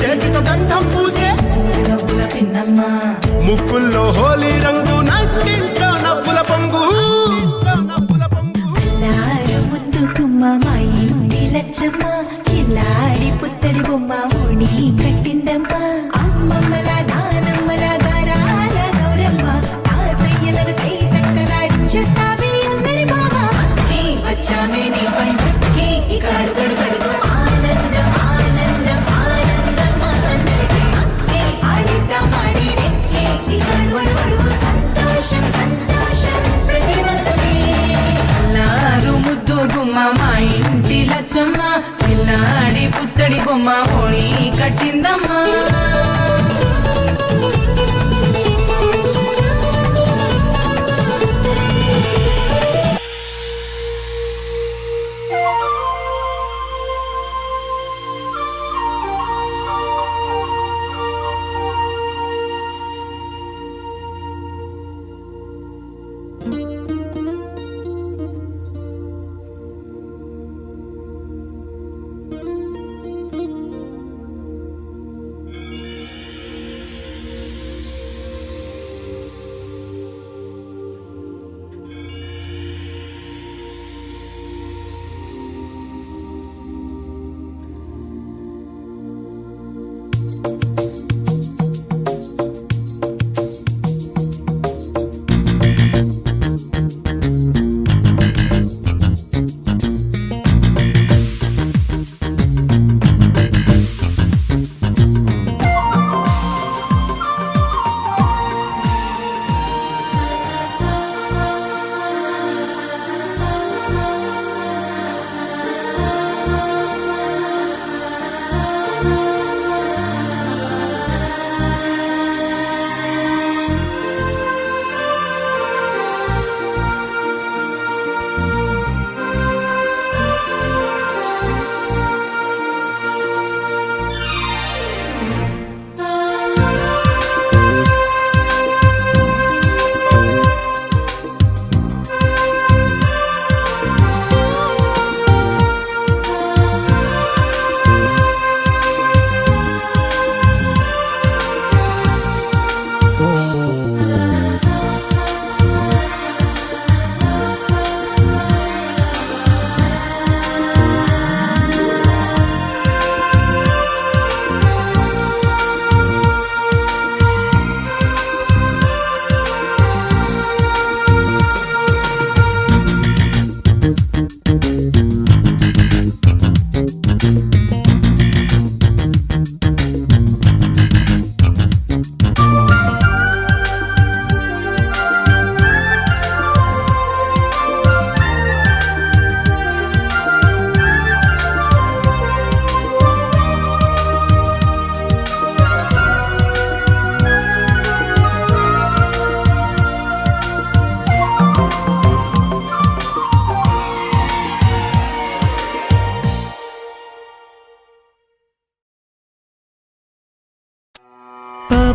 చేతితో గంధం పూసే ముక్కుల్లో హోలీ రంగు నట్టింట్లో నవ్వుల పొంగు ముద్దు కుమ్మ మా ఇంటి లచ్చమ్మ కిల్లాడి పుత్తడి బొమ్మ ఓణి కట్టిందమ్మా అమ్మమ్మల నానమ్మల గారాల గౌరమ్మ తాతయ్యలను కై తక్కలాడించేస్తావే అందరి బావ వచ్చామే నీ పండుకి ఇకాడు గడు గడుగు ఆనందం ఆనందం ఆనందం అందరికీ ఆడిద్దాం ఆడినే ఇకాడు గడు గడుగు సంతోషం సంతోషం ప్రతి మనసుకి అల్లారు ముద్దు గుమ్మ మా ఇంటి లచ్చమ్మ పిల్లాడి పుత్తడి బొమ్మ ఓణి కట్టిందమ్మా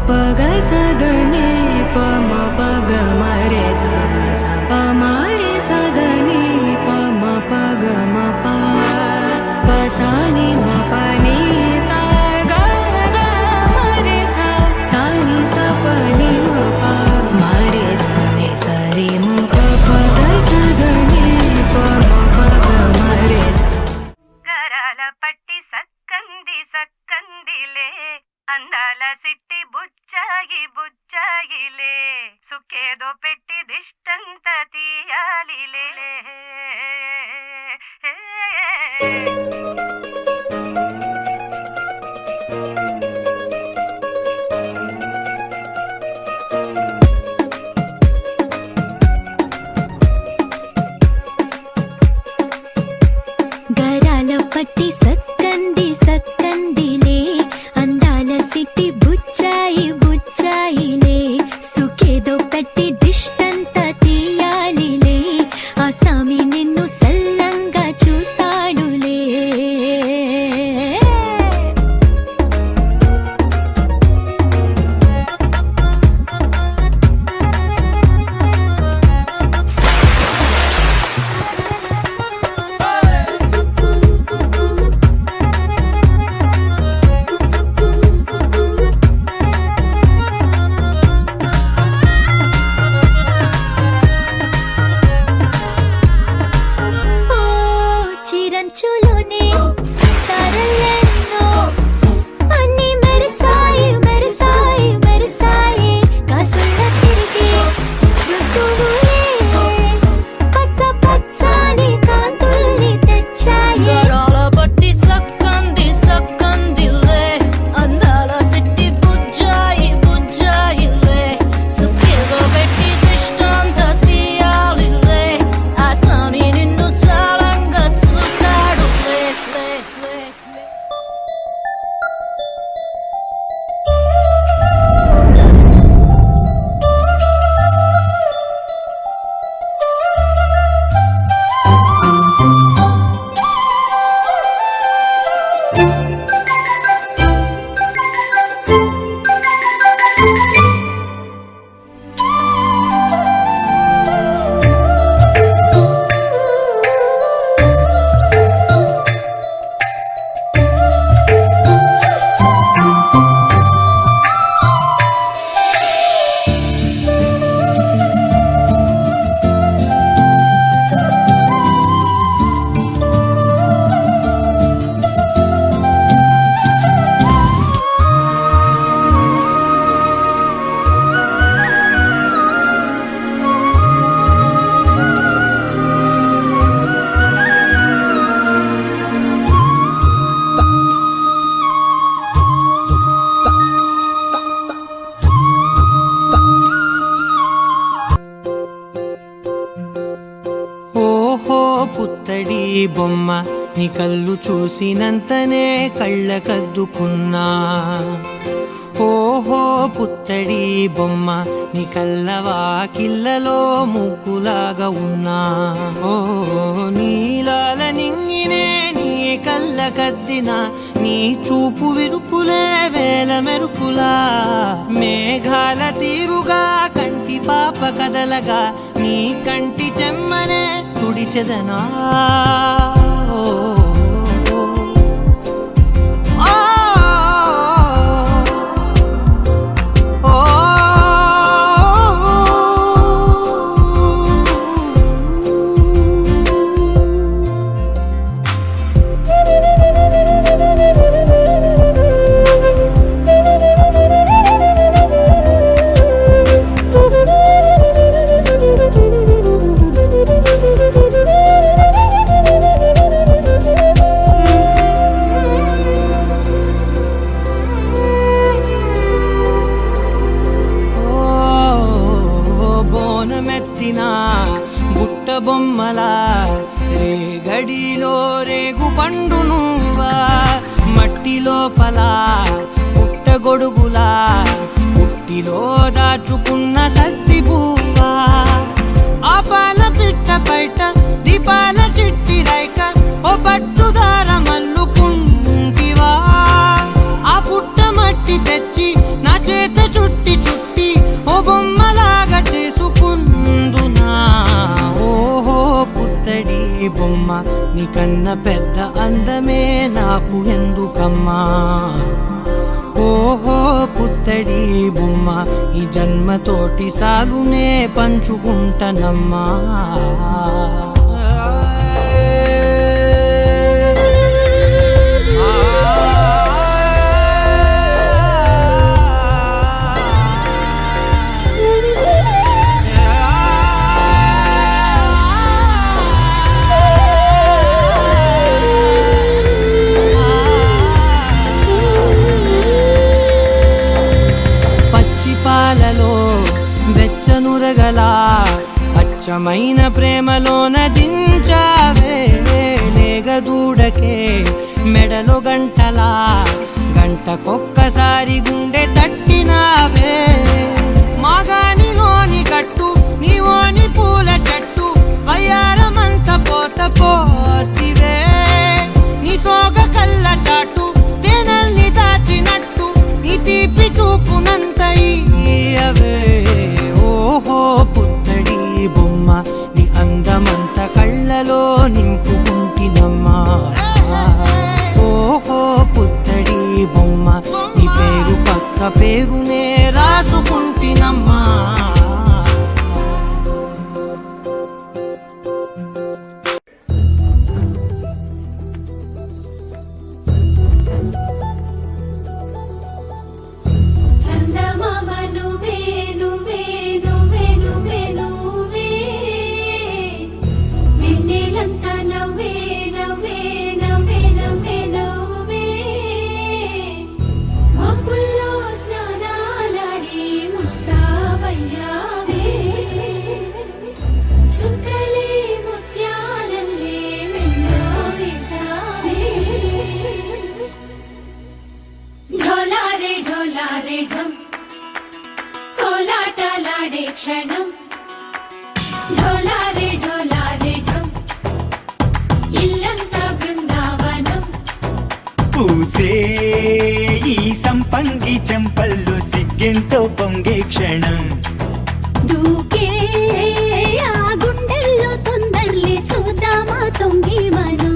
పగ సదని పమ పగ మరే స పమరే సదని పమ పగ మ పసాని మ పని పుత్తడి బొమ్మ నీ కళ్ళు చూసినంతనే కళ్ళకద్దుకున్నా. ఓహో పుత్తడి బొమ్మ నీ కళ్ళవాకిళ్ళలో ముగ్గులాగా ఉన్నా. ఓ నీలాల నింగినే నీ కళ్ళకద్దిన నీ చూపు విరుపులే వేల మెరుపులా. మేఘాల తీరుగా కంటి పాప కదలగా నీ కంటి చెమ్మనే తుడిచెదనా. బుట్ట బొమ్మలా రేగడిలో రేగు పండు నువ్వా. మట్టి లోపల పుట్ట గొడుగులా పుట్టిలో దాచుకున్న సత్తి పువ్వా. ఆ పాల పిట్ట బయట దీపాల చిట్టి రైక ఓ పట్టుదార మల్లుకుంటివా. ఆ పుట్ట మట్టి తెచ్చి నా చేత చుట్టి చుట్టి ఓ బొమ్మలాగా చేసుకుందునా. ఓహో పుత్తడి బొమ్మ నీకన్న పెద్ద అందమే నాకు ఎందుకమ్మా. ఓహో పుత్తడి బొమ్మ ఈ జన్మతోటి సాలునే పంచుకుంటనమ్మా. వెచ్చనురగలా అచ్చమైన ప్రేమలోన దించావే. లేగదూడకే మెడలో గంటలా గంటకొక్కసారి గుండె తట్టినావే. మాగానిలోని గట్టు నీవోని పూల చెట్టు వయ్యారమంత పోత పోస్తివే. నీ సోగ కళ్ళ చాటు తేనల్ని దాచినట్టు నీ తీపి చూపునంత ఇయ్యవే. ఓహో పుత్తడి బొమ్మ నీ అందమంత కళ్ళలో నింపుకుంటినమ్మా. ఓహో పుత్తడి బొమ్మ నీ పేరు పక్క పూసే ఈ సంపంగి చెంపల్లో సిగ్గెంతో పొంగే క్షణం దూకే ఆ గుండెల్లో తొందరలే చూద్దామా తొంగి మనం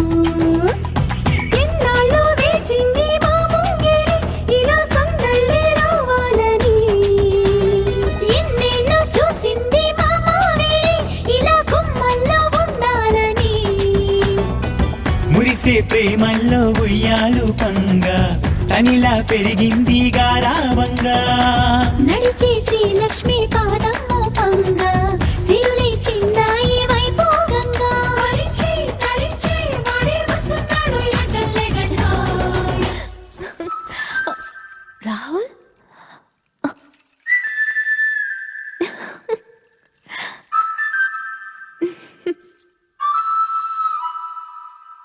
ఎన్నాళ్ళు వేచింది మా ముంగిరి ఇలా సందళ్ళే రావాలని ఎన్నేళ్ళు చూసింది మా మావిడి ఇలా గుమ్మల్లో ఉండాలని మురిసే ప్రేమల్లో ఉయ్యాలు పంగా తనిలా పెరిగింది గారావంగా నడిచే శ్రీలక్ష్మి పాదమ్మ పంగా సిరులే చిందాయి వైభోగంగా తరించి తరించి వాడే వస్తున్నాడు ఎండలే గంట రాహుల్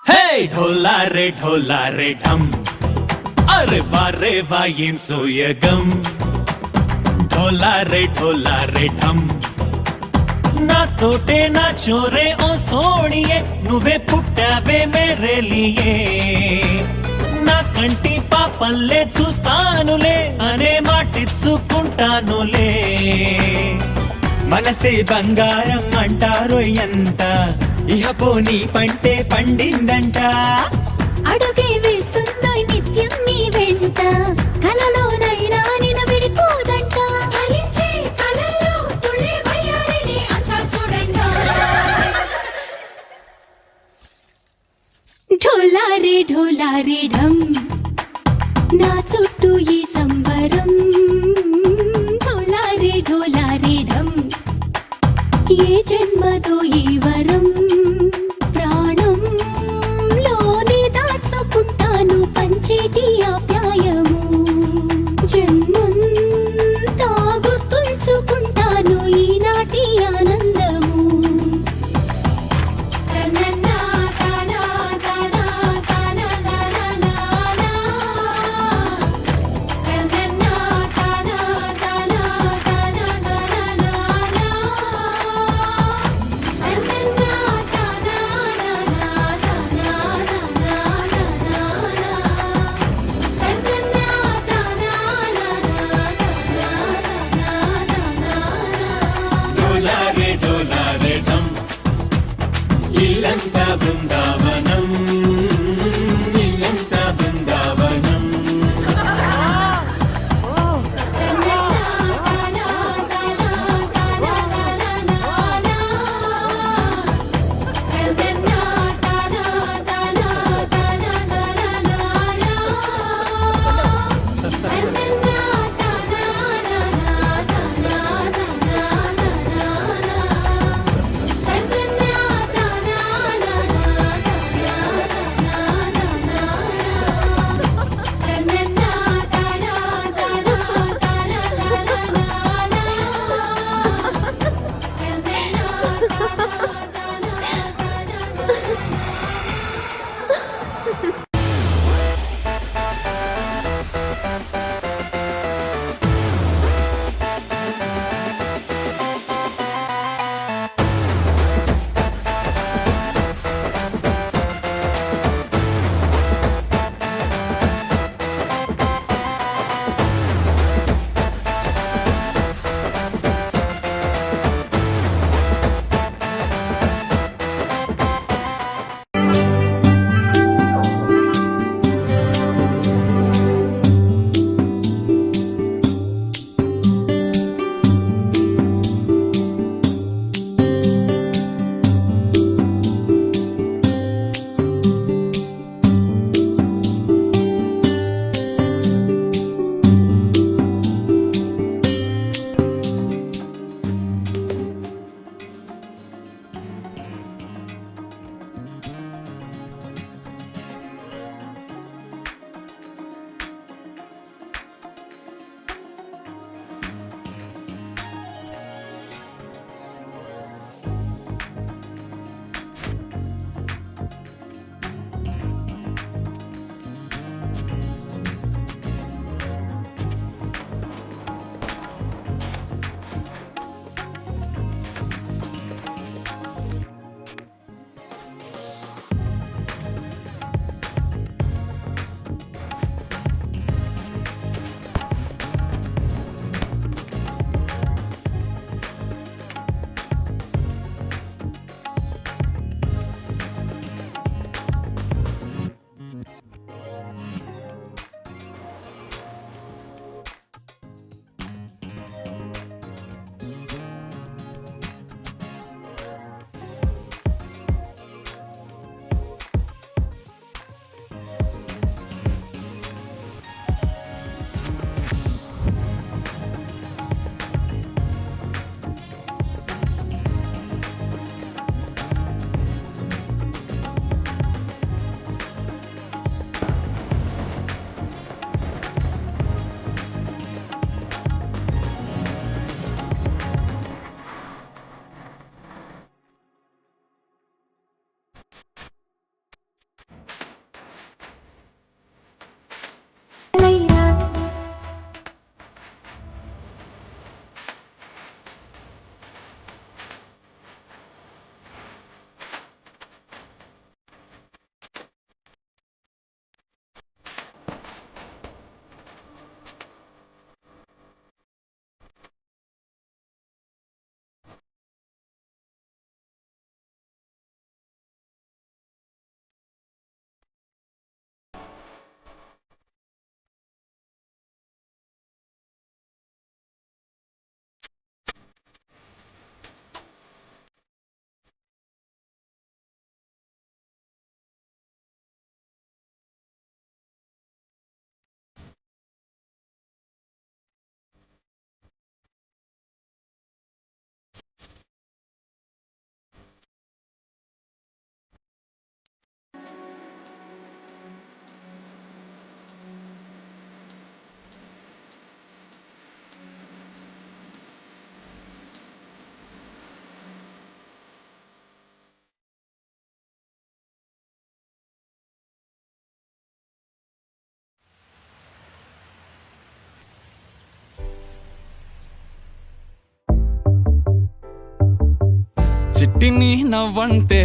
హే ఢోలా రే ఢమ్ అరే వా ఏం సోయగం ఢోలా రే ఢమ్ నా తోటే నా చోరే ఓ సోడియే నువ్వే పుట్టావే మేరే లియే నా కంటి పాపల్లే చూస్తానులే అనే మాటిచ్చుకుంటానులే మనసే బంగారం అంటారో ఎంత ఇహ పోనీ పంటే పండిందంట అడుగే వేస్తుందో నిత్యం నీ వెంట కలలోనైనా నిన్ను విడిపోదంట ఫలించే కలల్లో తుళ్ళే వయ్యారిని అంతా చూడండి ఢోలారే ఢమ్ నా చుట్టూ ఈ సంబరం ఢోలారే ఢమ్ ఏ జన్మదో ఈ వరం ప్రాణంలోనే దాచుకుంటాను పంచేటి ఆప్యాయము జన్మంతా గుర్తుంచుకుంటాను ఈనాటి ఆనందము తననా తనా తనా తనా తనా చిట్టిని నవ్వంటే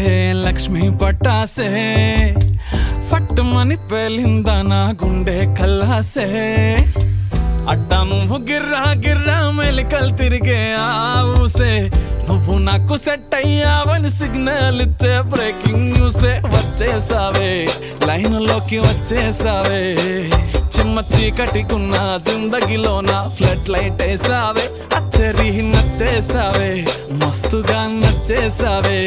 లక్ష్మి పట్టాసే ఫట్టుమని పేలిందా నా గుండె కల్లాసే అట్టా నువ్వు గిర్రా గిర్రా మెలికలు తిరిగే ఆవుసే నువ్వు నాకు సెట్ అయ్యావని సిగ్నల్ ఇచ్చే బ్రేకింగ్ న్యూసే వచ్చేసావే లైన్లోకి వచ్చేసావే చిమ్మ చీకటికున్న జిందగీలో నా ఫ్లడ్ లైట్ వేసావే అత్తరి నచ్చేసావే మస్తుగా నచ్చేసావే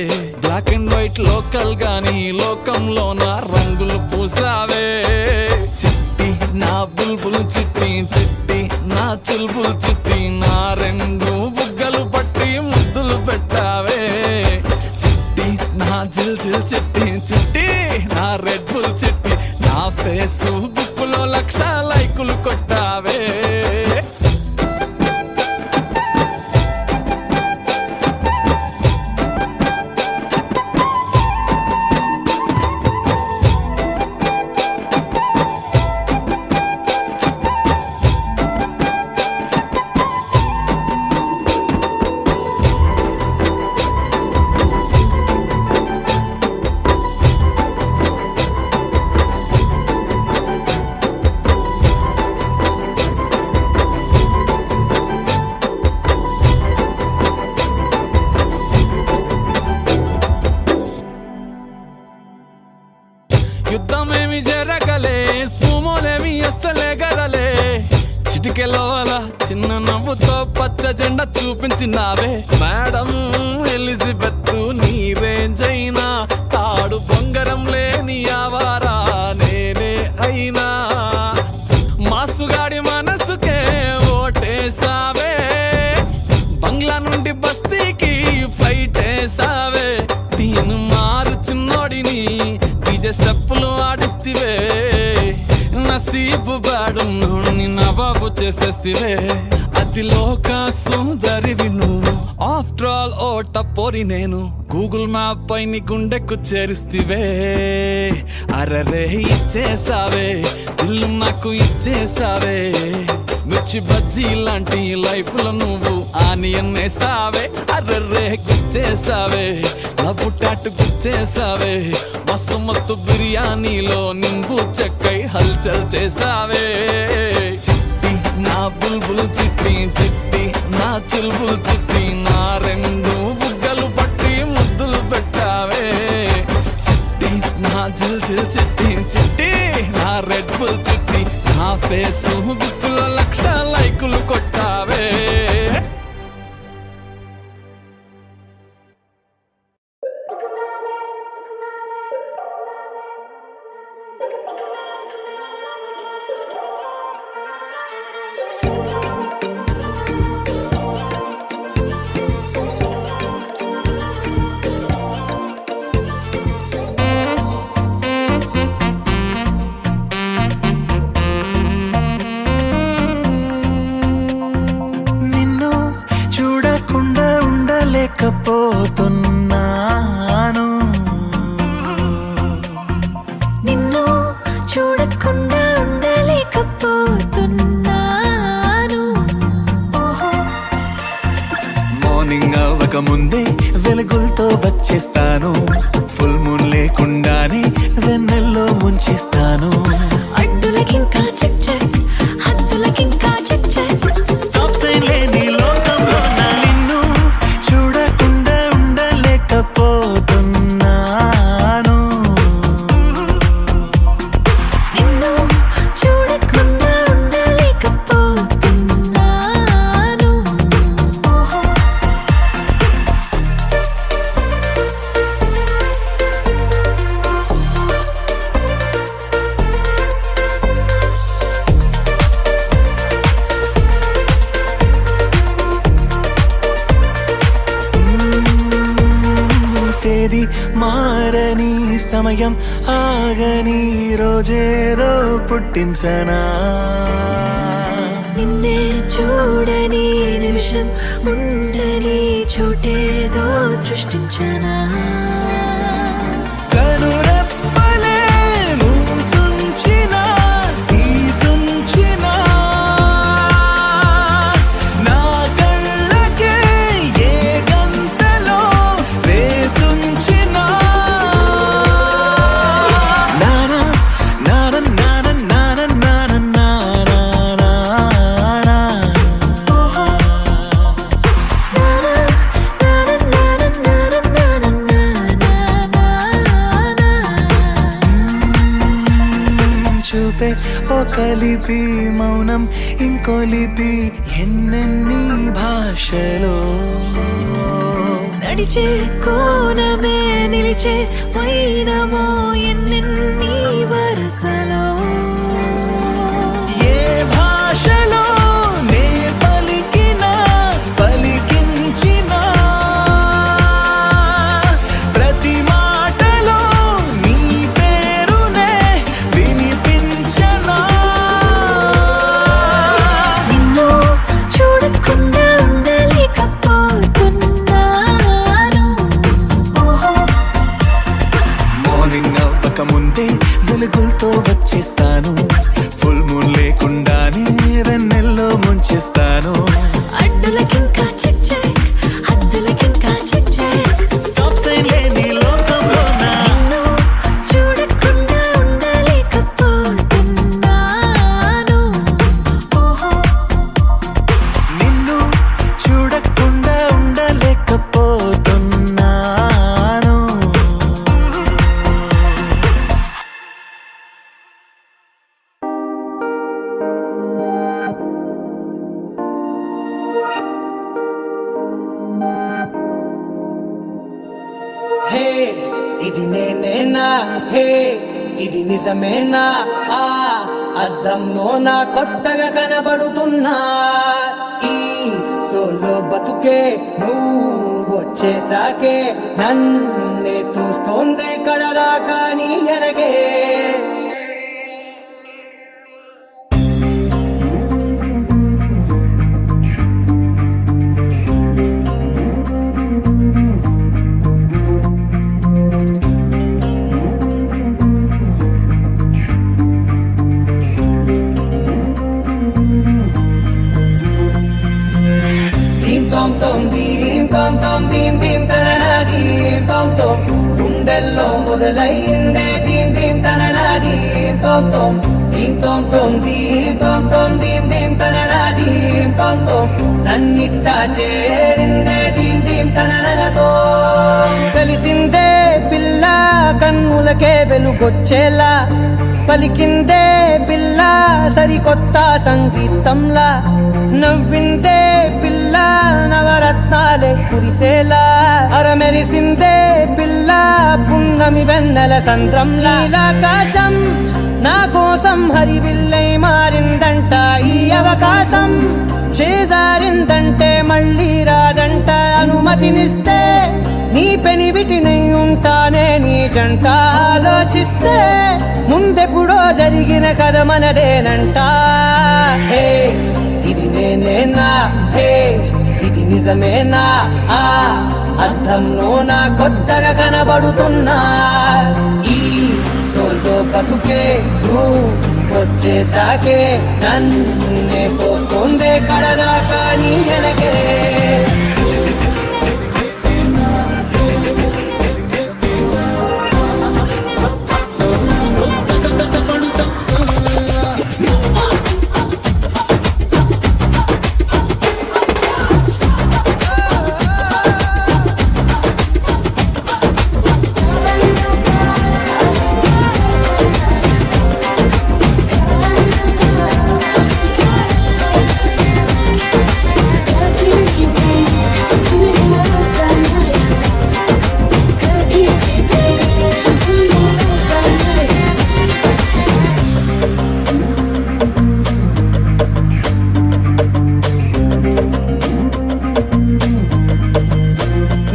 బ్లాక్ అండ్ వైట్ లోకల్ గాని లోకంలో నా రంగులు పూసావే చిట్టి నా బుల్బుల్ చిట్టి చిట్టి నా చుల్బుల్ చిట్టి నా రెండు బుగ్గలు పట్టి ముద్దులు పెట్టావే చిట్టి నా జిల్ జిల్ చిట్టి చిట్టి నా రెడ్ బుల్ చిట్టి నా ఫేస్బుక్ లో 1,00,000 లైకులు కొట్టావే యుద్ధమేమి జరగలే సుమోలేమి అస్సలే గదలే చిటికెలో అలా చిన్న నవ్వుతో పచ్చ జెండా చూపించినావే మేడం ఎలిజబెత్ నీ రేంజ్ అయినా తాడు బొంగరం లేని ఆవారా నేనే అయినా మాసుగాడి మనసుకే ఓటేసావే బంగ్లా నుండి బస్తీకి ఫ్లైట్ వేసావే దీని మారు చిన్నోడిని స్టెప్పులు ఆడిస్తివే నసీబు బాడు నుండి నవాబు చేసేస్తివే అది లోక సుందరివి నువ్వు ఆఫ్టర్ ఆల్ ఓ టపోరి నేను గూగుల్ మ్యాప్ పై నీ గుండెకు చేరిస్తివే అరరే ఇచ్చేసావే ఇల్లు నాకు ఇచ్చేసావే మిర్చి బజ్జీ లాంటి లైఫ్ లో నువ్వు ఆనియన్ వేసావే అర్రే గుచ్చేసావే లవ్వు టాటు గుచ్చేసావే మస్తు మస్తు బిర్యానీలో నింబు చెక్కై హల్చల్ చేసావే చిట్టి నా బుల్బుల్ చిట్టి చిట్టి నా చుల్బుల్ చిట్టి నా రెండు బుగ్గలు పట్టి ముద్దులు పెట్టావే చిట్టి నా జిల్ జిల్ చిట్టి చిట్టి నా రెడ్ బుల్ చిట్టి నా ఫేస్బుక్ లో 1,00,000 లైకులు కొట్టావే ఉండలేకపోతున్నాను నిన్ను చూడకుండా ఉండలేకపోతున్నాను మార్నింగ్ అవ్వక ముందే వెలుగులతో వచ్చేస్తాను ఫుల్ మూన్ లేకుండానే వెన్నెల్లో ముంచేస్తాను అడ్డులకింకా చెక్ చెక్ హద్దులకింకా చెక్ చెక్ స్టాప్ సైన్ లేని లోకంలో నిన్ను చూడకుండా ఉండలేకపోతున్నాను నిన్ను చూడకుండా ఉండలేకపోతున్నాను తేదీ మారని సమయం ఆగని రోజేదో పుట్టించనా నిన్నే చూడని నిమిషం ఉండని చోటేదో సృష్టించనా కనురెప్పలే మూసుంచినా తీసుంచినా నా కళ్ళకే ఏ గంటలో ఓ కలిపి మౌనం ఇంకొలిపి ఎన్నెన్ని భాషలో నడిచే కోణమే నిలిచే వైనమో ఎన్నెన్ని వరసలో ఏ భాషలో నే పలికినా పలికించినా ప్రతి మాటలో నీ పేరునే వినిపించనా నిన్ను చూడకుండా ఉండలేకపోతున్నాను మార్నింగ్ అవ్వక ముందే వెలుగులతో వచ్చేస్తాను ఫుల్ మూన్ లేకుండానే వెన్నెల్లో ముంచేస్తాను అడ్డులకింకా చెక్ చెక్ హద్దులకింకా చెక్ చెక్ స్టాప్ సైన్ లేని లోకంలో నా నిన్ను చూడకుండా ఉండలేకపోతున్నాను నిన్ను చూడకుండా ఉండలేకపోతున్నాను హే ఇది నేనేనా హే ఇది నిజమేనా ఆ అద్దంలో నా కొత్తగా కనబడుతున్నా ఈ సోలో బతుకే నువ్వు వచ్చేసాకే నన్నే చూస్తోందే కడదాకా నీ ఎనగే ధీం తోం తోం ధీం తోం తోం ధీం ధీం తననా ధీం తోం తోం గుండెల్లో మొదలయ్యిందే ధీం ధీం తననా ధీం తోం తోం ధీం తోం తోం ధీం తోం తోం ధీం ధీం తననా ధీం తోం తోం నన్నిట్టా చేరిందే ధీం ధీం తననతో కలిసిందే పిల్ల కన్నులకే వెలుగొచ్చేలా పలికిందే పిల్ల సరికొత్త సంగీతంలా నవ్విందే పిల్ల నవరత్నాలే కురిసేలా అరమెరిసిందే పిల్ల పున్నమి వెన్నెల సంద్రంలా ఆకాశం నా కోసం హరివిల్లై మారిందంట ఈ అవకాశం చేజారిందంటే మళ్ళీ రాదంట అనుమతినిస్తే నీ పెనివిటినై ఉంటానే నీ జంట ఆలోచిస్తే ముందెప్పుడో జరిగిన కథ మనదేనంట హే ఇది నేనేనా హే ఇది నిజమేనా ఆ అద్దంలో నా కొత్తగా కనబడుతున్నా ఈ సోల్తో బతుకే నువ్వు వచ్చేసాకే నన్నే పోతుందే కడదాకా నీ వెనకే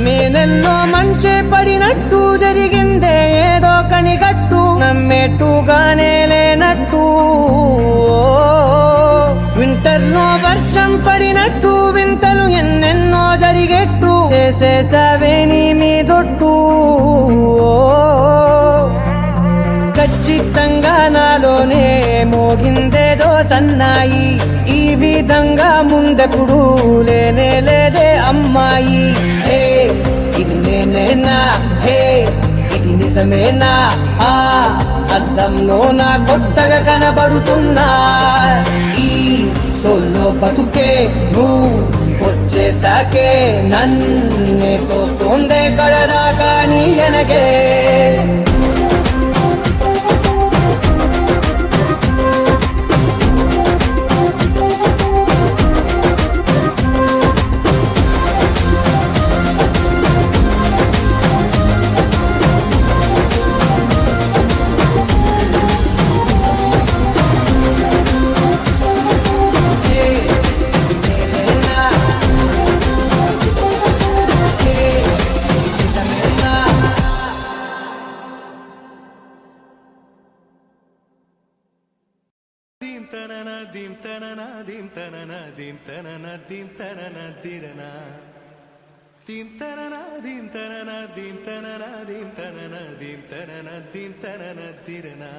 నేనెన్నో మంచే పడినట్టు జరిగిందే ఏదో కనిగట్టు నమ్మేట్టుగానే లేనట్టు వింటర్లో వర్షం పడినట్టు వింతలు ఎన్నెన్నో జరిగేట్టు చేసేసావే నీ మీదొట్టు ఖచ్చితంగా నాలోనే మోగిందేదో సన్నాయి ఈ విధంగా ముందెప్పుడు లేనే లేదే అమ్మాయి హే ఇది నేనేనా హే ఇది నిజమేనా ఆ అద్దంలో నా కొత్తగా కనబడుతున్నా ఈ సోల్లో బతుకే నువ్వు వచ్చేసాకే నన్నే తోస్తోందే కడదాకా నీ వెనకే దీం తనన దీం తనన దీం తనన దీం తనన దీం తనన దిరనా దీం తనన దీం తనన దీం తనన దీం తనన దీం తనన దీం తనన దిరనా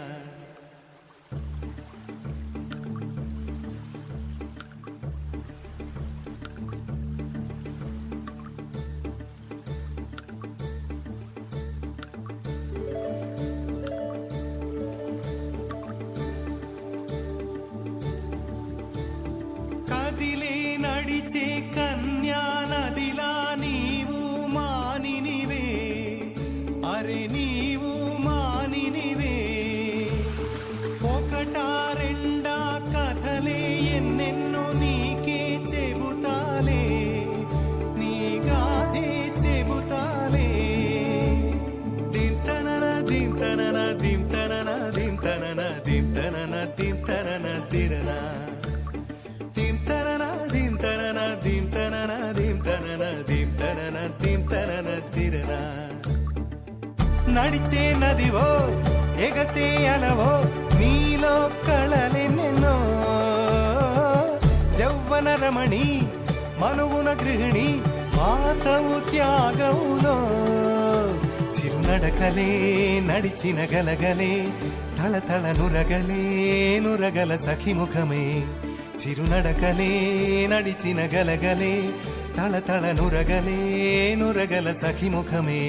కదిలే నడిచే కన్యా నదిలా నీవు మానినివే అరే నీవు మానినివే ఒకటా రెండా కథలే ఎన్నెన్నో నీకే చెబుతాలే నీ గాథే చెబుతాలే దింతనన దింతనన దింతనన దింతనన దింతనన దింతనన దిరనా dim tanana dim tanana dim tanana dim tanana dim tanana dim tanana tirana నడిచే నదివో ఎగసే అలవో నీలో కళలెన్నెన్నో జవ్వన రమణి మనువున గృహిణి మాతవు త్యాగములో చిరునడకలే నడిచిన గలగలే తళతళ నురగలే నురగల సఖిముఖమే చిరునడకలే నడిచిన గలగలే తళతళ నురగలే నురగల సఖిముఖమే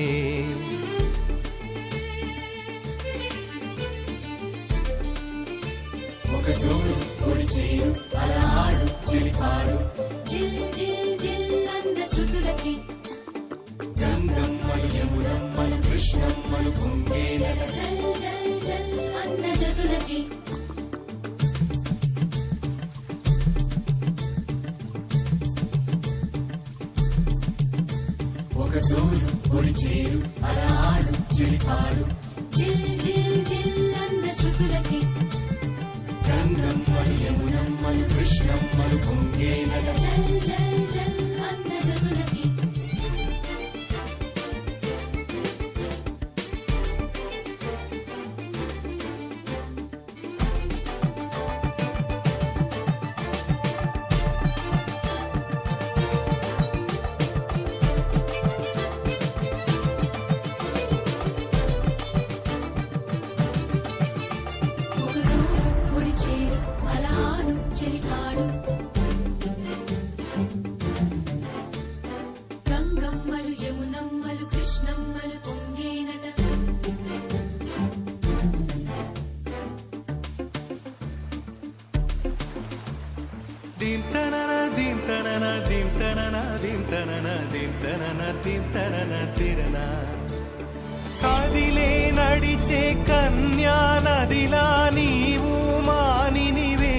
ఒక జోరు ఒడి చేరు అలా ఆడు చెలిపాడు జిల్ జిల్ జిల్ అన్న శృతులకి గంగమ్మలు యమునమ్మలు కృష్ణమ్మలు పొంగేనట జల్ జల్ జల్ అన్న జతులకి ఒక జోరు ఒడి చేరు అలా ఆడు చెలిపాడు జిల్ జిల్ జిల్ అన్న శృతులకి గంగమ్మలు యమునమ్మలు కృష్ణమ్మలు పొంగేనట జల్ జల్ జల్ అన్న జతులకి ఒక జోరు ఒడి చేరు అలా ఆడు చెలిపాడు గంగమ్మలు యమునమ్మలు కృష్ణమ్మలు పొంగేనట dim tanana dim tanana dim tanana dim tanana dim tanana dim tanana tirana కదిలే నడిచే కన్యా నదిలా నీవు మానినివే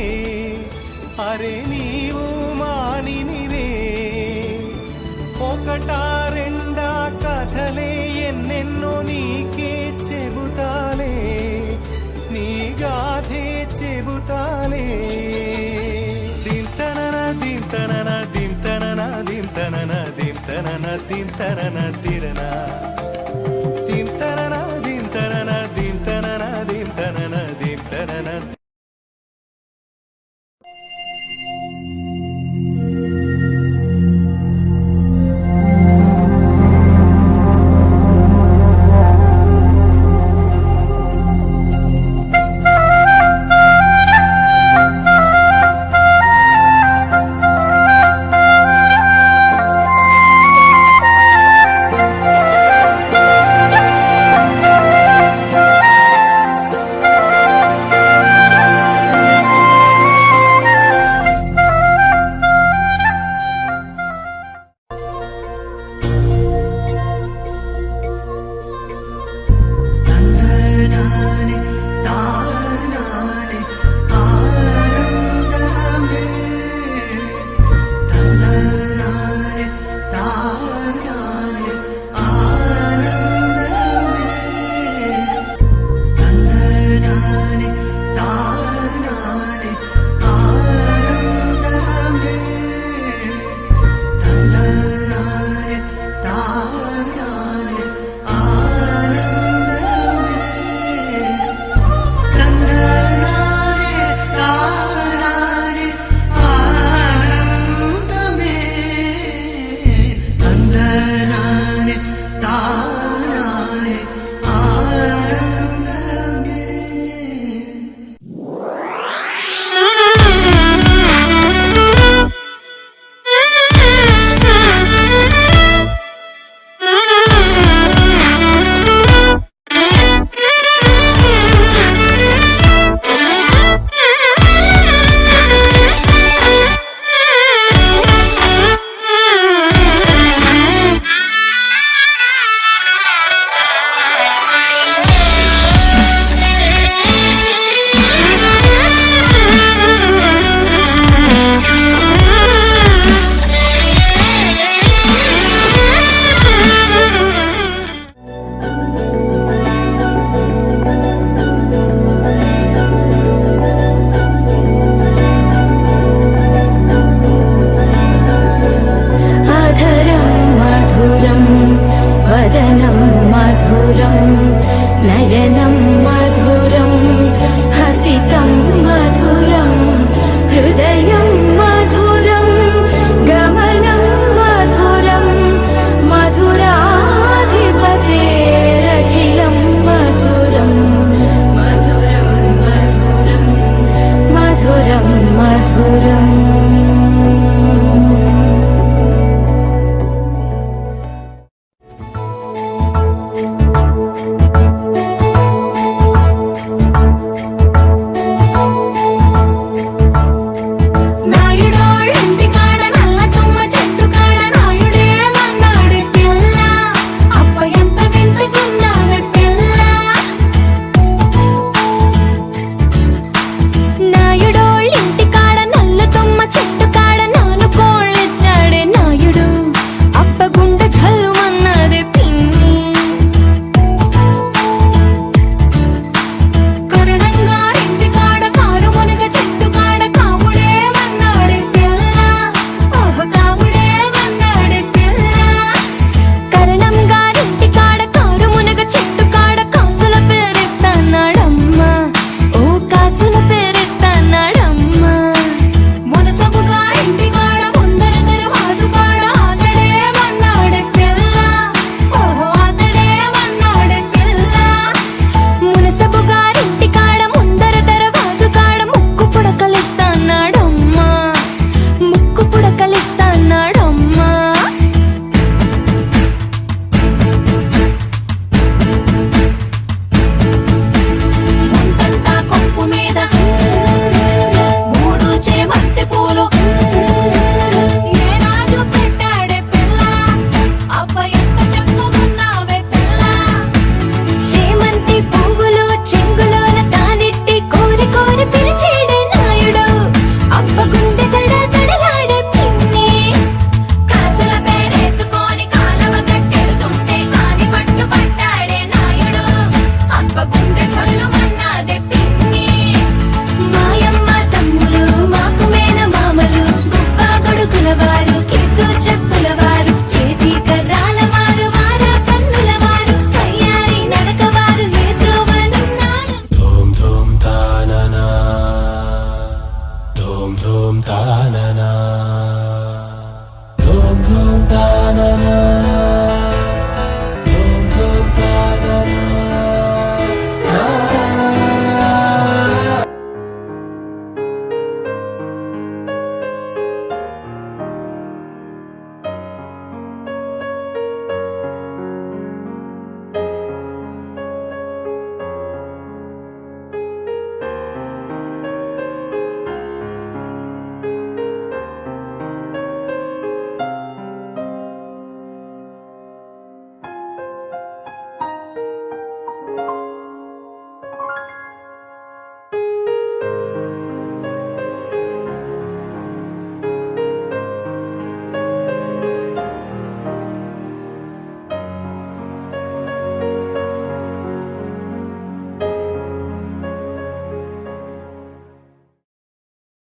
అరే నీవు మానినివే ఒకటా రెండా కథలే ఎన్నెన్నో నీకే చెబుతాలే నీ గాథే చెబుతాలే దింతనన దింతనన దింతనన దింతనన దింతనన దింతనన దిరనా దింతనన దింతనన దింతనన దింతనన దింతనన తాననా